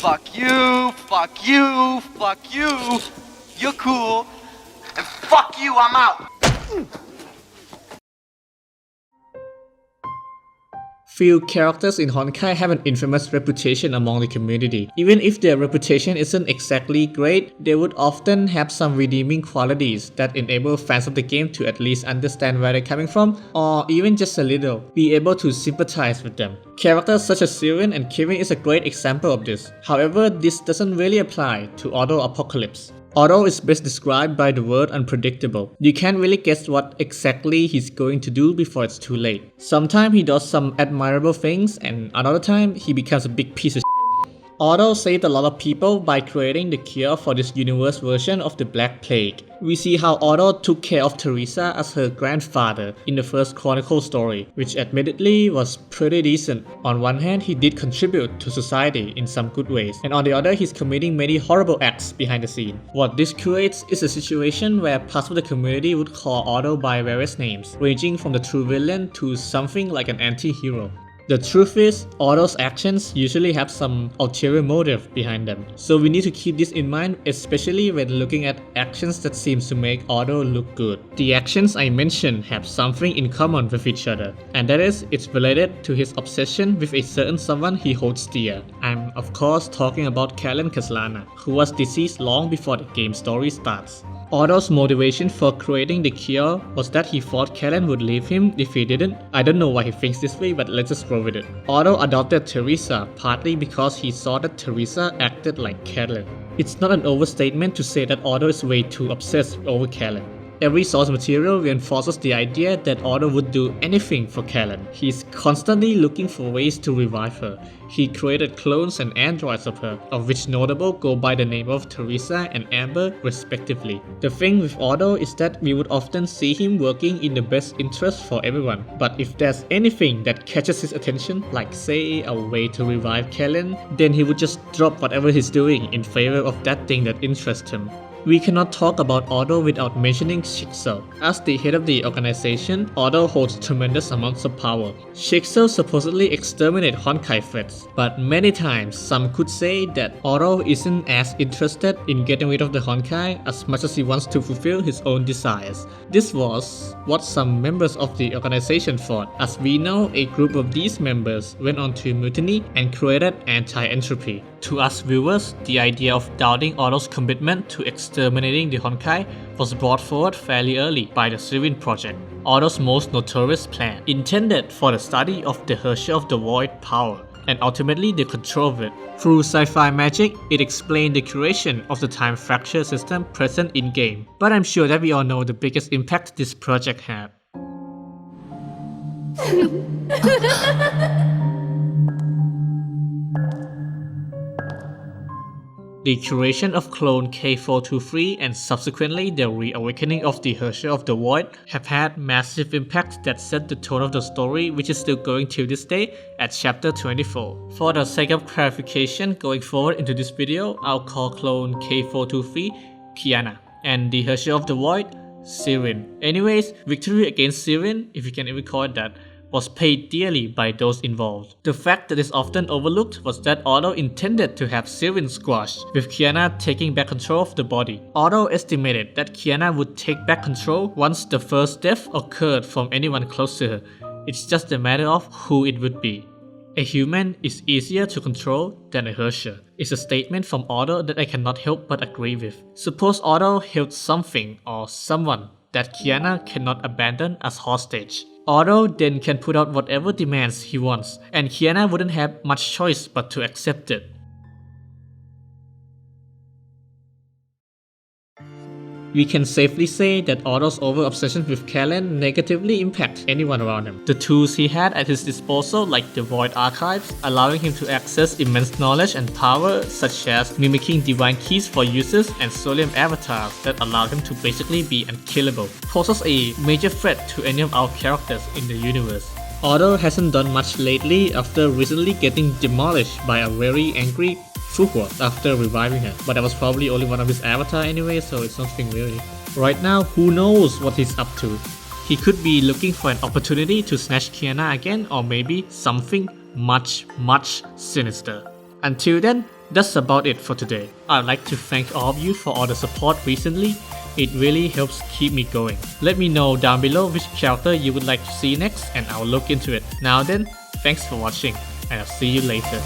fuck you, fuck you, fuck you, you're cool, and fuck you, I'm out. Few characters in Honkai have an infamous reputation among the community. Even if their reputation isn't exactly great, they would often have some redeeming qualities that enable fans of the game to at least understand where they're coming from, or even just a little, be able to sympathize with them. Characters such as Sirin and Kevin is a great example of this. However, this doesn't really apply to Otto Apocalypse. Otto is best described by the word unpredictable. You can't really guess what exactly he's going to do before it's too late. Sometimes he does some admirable things, and another time he becomes a big piece of Otto saved a lot of people by creating the cure for this universe version of the Black Plague. We see how Otto took care of Teresa as her grandfather in the first Chronicle story, which admittedly was pretty decent. On one hand, he did contribute to society in some good ways, and on the other, he's committing many horrible acts behind the scene. What this creates is a situation where parts of the community would call Otto by various names, ranging from the true villain to something like an anti-hero. The truth is, Otto's actions usually have some ulterior motive behind them, so we need to keep this in mind, especially when looking at actions that seem to make Otto look good. The actions I mentioned have something in common with each other, and that is, it's related to his obsession with a certain someone he holds dear. I'm of course talking about Kalen Kaslana, who was deceased long before the game story starts. Otto's motivation for creating the cure was that he thought Kellen would leave him if he didn't. I don't know why he thinks this way, but let's just go with it. Otto adopted Teresa partly because he saw that Teresa acted like Kellen. It's not an overstatement to say that Otto is way too obsessed over Kellen. Every source material reinforces the idea that Otto would do anything for Kellen. He's constantly looking for ways to revive her. He created clones and androids of her, of which notable go by the name of Teresa and Amber respectively. The thing with Otto is that we would often see him working in the best interest for everyone. But if there's anything that catches his attention, like say a way to revive Kellen, then he would just drop whatever he's doing in favor of that thing that interests him. We cannot talk about Otto without mentioning Shixel. As the head of the organization, Otto holds tremendous amounts of power. Shixel supposedly exterminates Honkai threats, but many times some could say that Otto isn't as interested in getting rid of the Honkai as much as he wants to fulfill his own desires. This was what some members of the organization thought. As we know, a group of these members went on to mutiny and created anti-entropy. To us viewers, the idea of doubting Otto's commitment to exterminating the Honkai was brought forward fairly early by the Sirin project, Otto's most notorious plan, intended for the study of the Herrscher of the Void power, and ultimately the control of it. Through sci-fi magic, it explained the creation of the time fracture system present in-game, but I'm sure that we all know the biggest impact this project had. The creation of clone K423 and subsequently the reawakening of the Herrscher of the Void have had massive impacts that set the tone of the story, which is still going till this day at chapter 24. For the sake of clarification going forward into this video, I'll call clone K423 Kiana and the Herrscher of the Void Sirin. Anyways, victory against Sirin, if you can even call it that, was paid dearly by those involved. The fact that is often overlooked was that Otto intended to have Sirin squashed, with Kiana taking back control of the body. Otto estimated that Kiana would take back control once the first death occurred from anyone close to her. It's just a matter of who it would be. A human is easier to control than a Herrscher. It's a statement from Otto that I cannot help but agree with. Suppose Otto held something or someone that Kiana cannot abandon as hostage. Otto then can put out whatever demands he wants, and Kiana wouldn't have much choice but to accept it. We can safely say that Otto's over-obsession with Kalen negatively impacts anyone around him. The tools he had at his disposal, like the Void Archives, allowing him to access immense knowledge and power, such as mimicking divine keys for users and solemn avatars that allow him to basically be unkillable, poses a major threat to any of our characters in the universe. Otto hasn't done much lately after recently getting demolished by a very angry Fuhua after reviving her, but that was probably only one of his avatar anyway, so it's nothing really. Right now, who knows what he's up to? He could be looking for an opportunity to snatch Kiana again, or maybe something much sinister. Until then, That's about it for today. I'd like to thank all of you for all the support recently. It really helps keep me going. Let me know down below which character you would like to see next and I'll look into it. Now then, thanks for watching and I'll see you later.